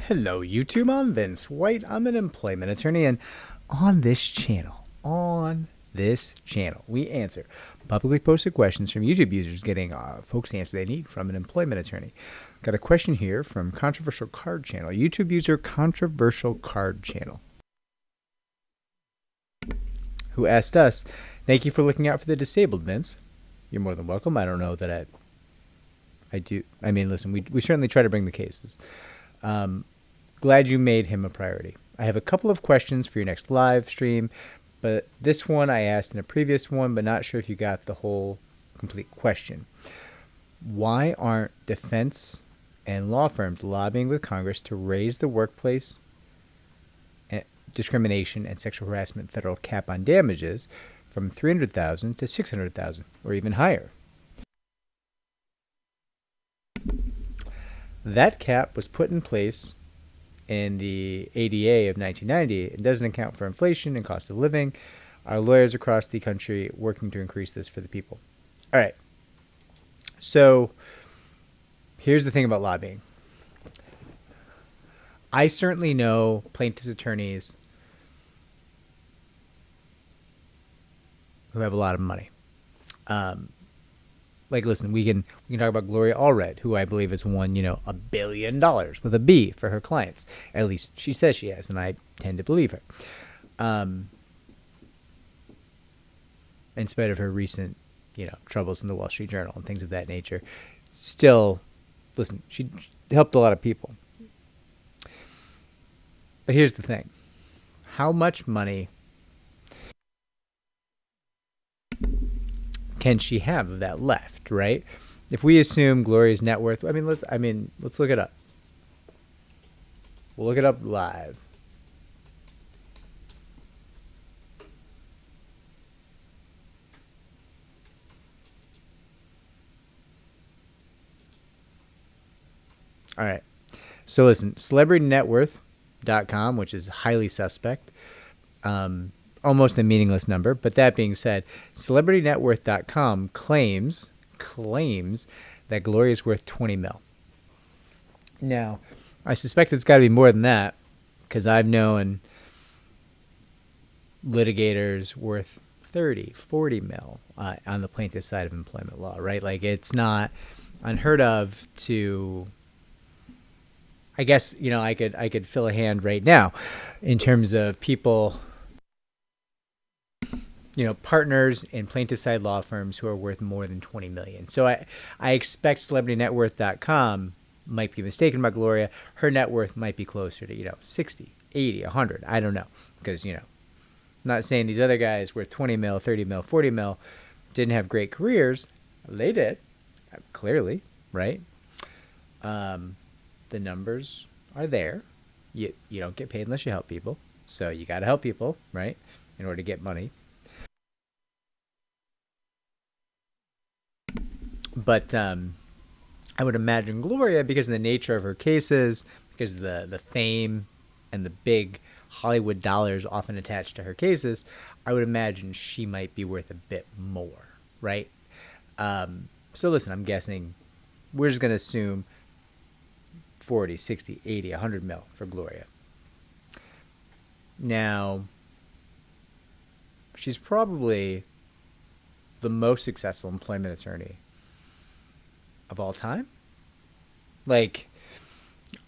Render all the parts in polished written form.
Hello, YouTube. I'm Vince White. I'm an employment attorney, and on this channel, we answer publicly posted questions from YouTube users getting folks the answer they need from an employment attorney. Got a question here from Controversial Card Channel, YouTube user Controversial Card Channel, who asked us, "Thank you for looking out for the disabled, Vince." You're more than welcome. I don't know that I do. I mean, listen, we certainly try to bring the cases. Glad you made him a priority. I have a couple of questions for your next live stream, but this one I asked in a previous one, but not sure if you got the whole complete question. Why aren't defense and law firms lobbying with Congress to raise the workplace discrimination and sexual harassment federal cap on damages from $300,000 to $600,000 or even higher? That cap was put in place in the ADA of 1990. It doesn't account for inflation and cost of living. Our lawyers across the country working to increase this for the people. All right. So here's the thing about lobbying. I certainly know plaintiffs' attorneys who have a lot of money. Like, listen, we can talk about Gloria Allred, who I believe has won, $1 billion with a B for her clients. At least she says she has, and I tend to believe her. In spite of her recent, troubles in the Wall Street Journal and things of that nature, still, listen, she helped a lot of people. But here's the thing. How much money can she have of that left, right? If we assume Gloria's net worth, let's look it up. We'll look it up live. All right. So listen, celebritynetworth.com, which is highly suspect, almost a meaningless number. But that being said, celebritynetworth.com claims that Gloria is worth 20 mil. Now, I suspect it's got to be more than that, because I've known litigators worth 30, 40 mil on the plaintiff side of employment law, right? Like, it's not unheard of to, I guess, I could fill a hand right now in terms of people, partners in plaintiff side law firms who are worth more than 20 million. So I expect celebritynetworth.com might be mistaken about Gloria. Her net worth might be closer to, 60, 80, 100. I don't know. Because, I'm not saying these other guys worth 20 mil, 30 mil, 40 mil didn't have great careers. They did, clearly, right? The numbers are there. You don't get paid unless you help people. So you got to help people, right, in order to get money. But I would imagine Gloria, because of the nature of her cases, because of the fame and the big Hollywood dollars often attached to her cases, I would imagine she might be worth a bit more, right? So listen, I'm guessing we're just going to assume 40, 60, 80, 100 mil for Gloria. Now, she's probably the most successful employment attorney of all time. Like,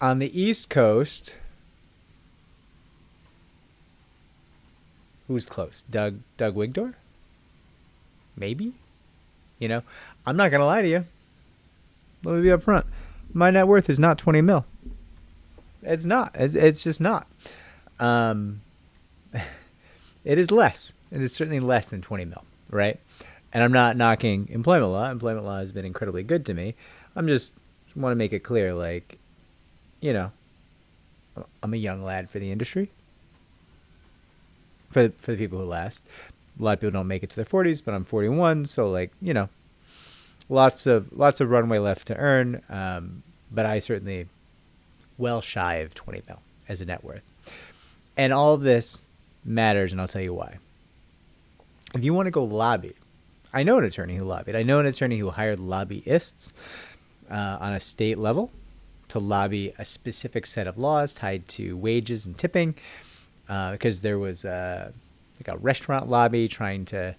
on the East Coast, who's close? Doug Wigdor? Maybe? I'm not going to lie to you. Let me be up front. My net worth is not 20 mil. It's not. It's just not. It is less. It is certainly less than 20 mil, right? And I'm not knocking employment law. Employment law has been incredibly good to me. I'm just want to make it clear, like, I'm a young lad for the industry. For the people who last. A lot of people don't make it to their 40s, but I'm 41, so, like, lots of runway left to earn. But I certainly well shy of 20 mil as a net worth. And all of this matters, and I'll tell you why. If you want to go lobby, I know an attorney who lobbied. I know an attorney who hired lobbyists on a state level to lobby a specific set of laws tied to wages and tipping, because there was like a restaurant lobby trying to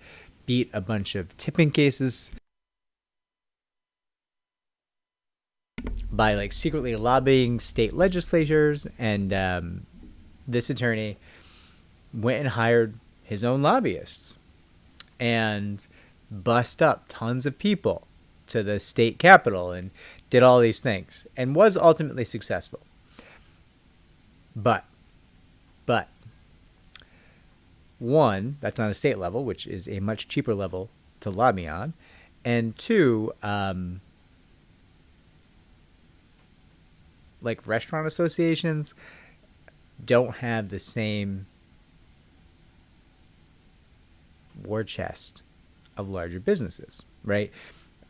beat a bunch of tipping cases by like secretly lobbying state legislatures. And this attorney went and hired his own lobbyists and bust up tons of people to the state capitol and did all these things and was ultimately successful. But one, that's on a state level, which is a much cheaper level to lobby on. And two, like restaurant associations don't have the same war chest of larger businesses, right?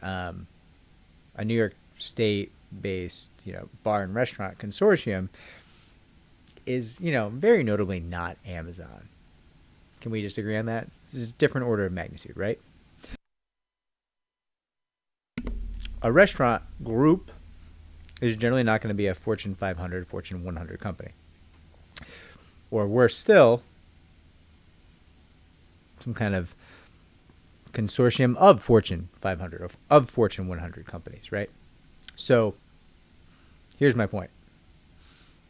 A New York State-based, bar and restaurant consortium is, very notably not Amazon. Can we just agree on that? This is a different order of magnitude, right? A restaurant group is generally not going to be a Fortune 500, Fortune 100 company. Or worse still, some kind of consortium of Fortune 500, of Fortune 100 companies, right? So here's my point.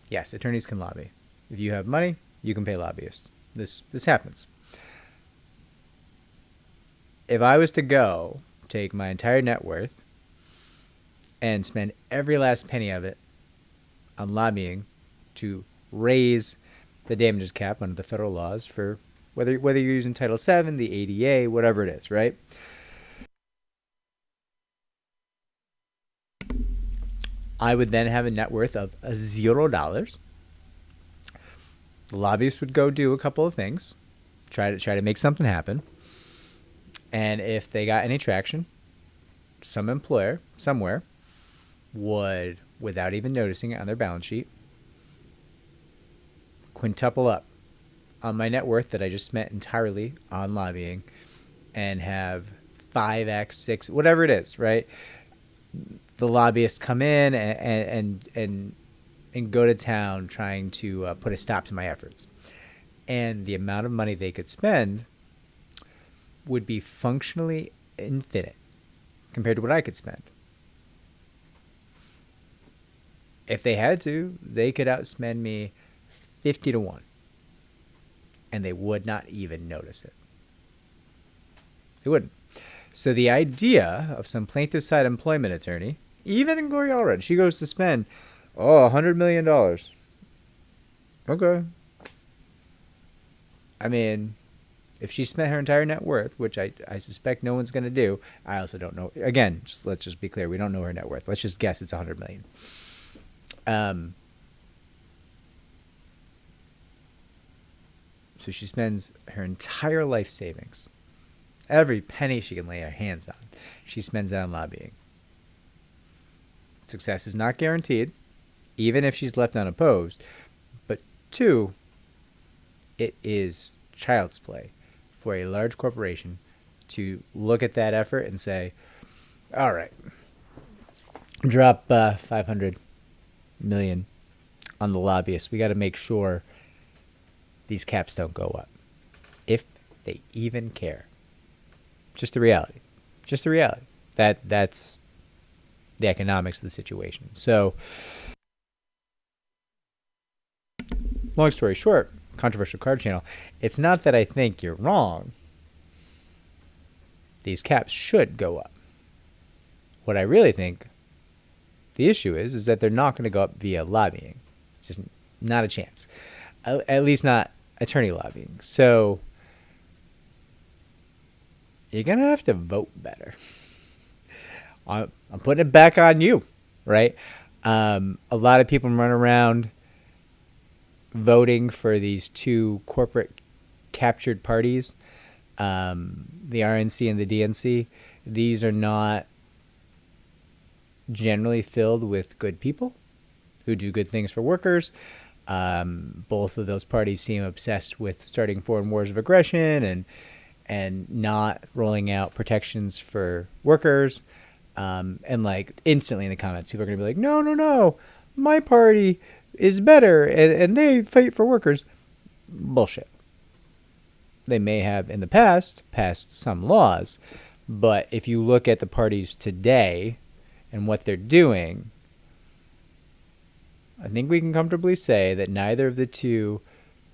Yes, attorneys can lobby. If you have money, you can pay lobbyists. This happens. If I was to go take my entire net worth and spend every last penny of it on lobbying to raise the damages cap under the federal laws for whether you're using Title VII, the ADA, whatever it is, right? I would then have a net worth of $0. The lobbyists would go do a couple of things, try to make something happen. And if they got any traction, some employer somewhere would, without even noticing it on their balance sheet, quintuple up on my net worth that I just spent entirely on lobbying and have 5x, 6, whatever it is, right? The lobbyists come in and go to town trying to put a stop to my efforts. And the amount of money they could spend would be functionally infinite compared to what I could spend. If they had to, they could outspend me 50 to 1. And they would not even notice it. They wouldn't. So the idea of some plaintiff side employment attorney, even in Gloria Allred, she goes to spend, $100 million. Okay. I mean, if she spent her entire net worth, which I suspect no one's going to do, I also don't know. Again, let's just be clear. We don't know her net worth. Let's just guess it's $100 million. So she spends her entire life savings, every penny she can lay her hands on, she spends that on lobbying. Success is not guaranteed, even if she's left unopposed. But two, it is child's play for a large corporation to look at that effort and say, all right, drop $500 million on the lobbyists. We got to make sure these caps don't go up, if they even care. Just the reality. Just the reality. That's the economics of the situation. So, long story short, controversial card channel, it's not that I think you're wrong. These caps should go up. What I really think the issue is that they're not going to go up via lobbying. It's just not a chance. At least not attorney lobbying. So you're going to have to vote better. I'm putting it back on you, right? A lot of people run around voting for these two corporate captured parties, the RNC and the DNC. These are not generally filled with good people who do good things for workers. Both of those parties seem obsessed with starting foreign wars of aggression and not rolling out protections for workers. And like instantly in the comments, people are going to be like, no, my party is better and they fight for workers. Bullshit. They may have in the past passed some laws, but if you look at the parties today and what they're doing, I think we can comfortably say that neither of the two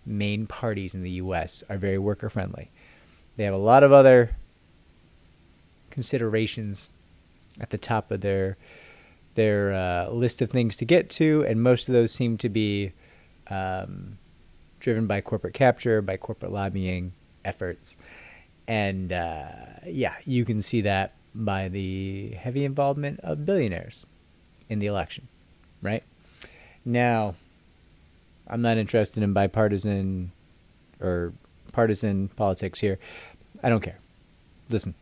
main parties in the U.S. are very worker friendly. They have a lot of other considerations at the top of their list of things to get to, and most of those seem to be driven by corporate capture, by corporate lobbying efforts. And yeah, you can see that by the heavy involvement of billionaires in the election, right? Now, I'm not interested in bipartisan or partisan politics here. I don't care. Listen,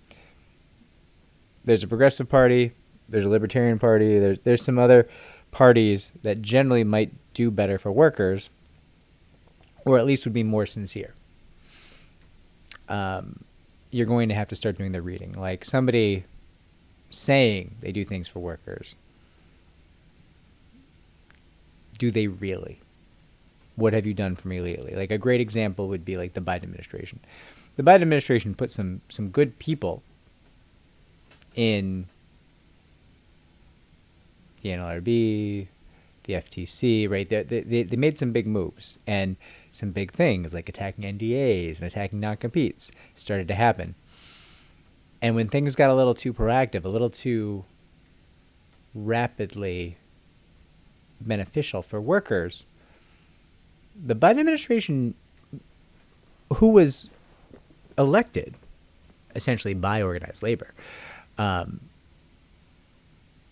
there's a progressive party, there's a libertarian party, there's some other parties that generally might do better for workers, or at least would be more sincere. You're going to have to start doing the reading. Like somebody saying they do things for workers. Do they really? What have you done for me lately? Like a great example would be like the Biden administration. The Biden administration put some good people in the NLRB, the FTC, right? They made some big moves and some big things like attacking NDAs and attacking non-competes started to happen. And when things got a little too proactive, a little too rapidly beneficial for workers, the Biden administration, who was elected essentially by organized labor,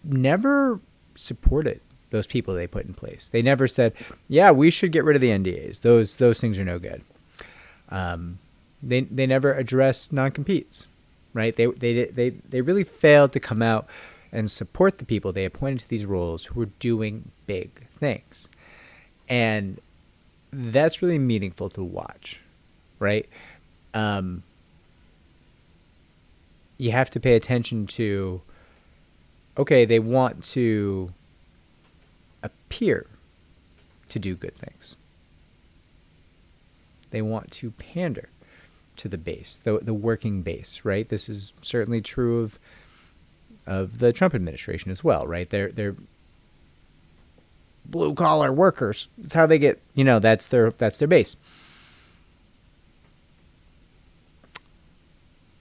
never supported those people they put in place. They never said, yeah, we should get rid of the NDAs. Those things are no good. They never addressed non-competes, right? They really failed to come out and support the people they appointed to these roles who were doing big things. And that's really meaningful to watch, right? You have to pay attention to, okay, they want to appear to do good things. They want to pander to the base, the working base, right? This is certainly true of the Trump administration as well, right? They're blue collar workers. It's how they get, that's their base.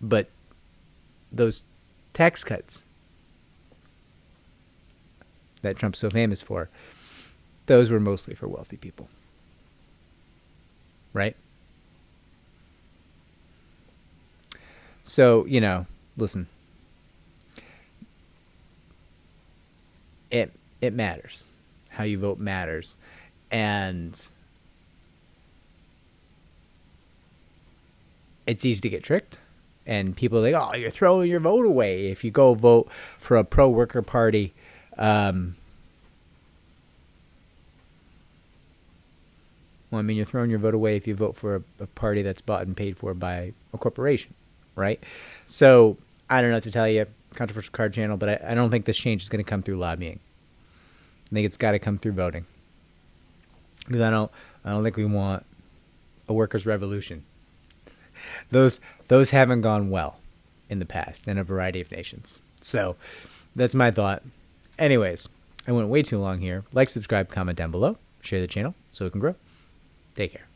But those tax cuts that Trump's so famous for, those were mostly for wealthy people, right? So, listen, it matters. How you vote matters. And it's easy to get tricked. And people are like, oh, you're throwing your vote away if you go vote for a pro-worker party. Well, you're throwing your vote away if you vote for a party that's bought and paid for by a corporation, right? So I don't know what to tell you, controversial card channel, but I don't think this change is going to come through lobbying. I think it's got to come through voting, because I don't think we want a workers' revolution. Those haven't gone well in the past in a variety of nations. So that's my thought. Anyways, I went way too long here. Like, subscribe, comment down below, share the channel so it can grow. Take care.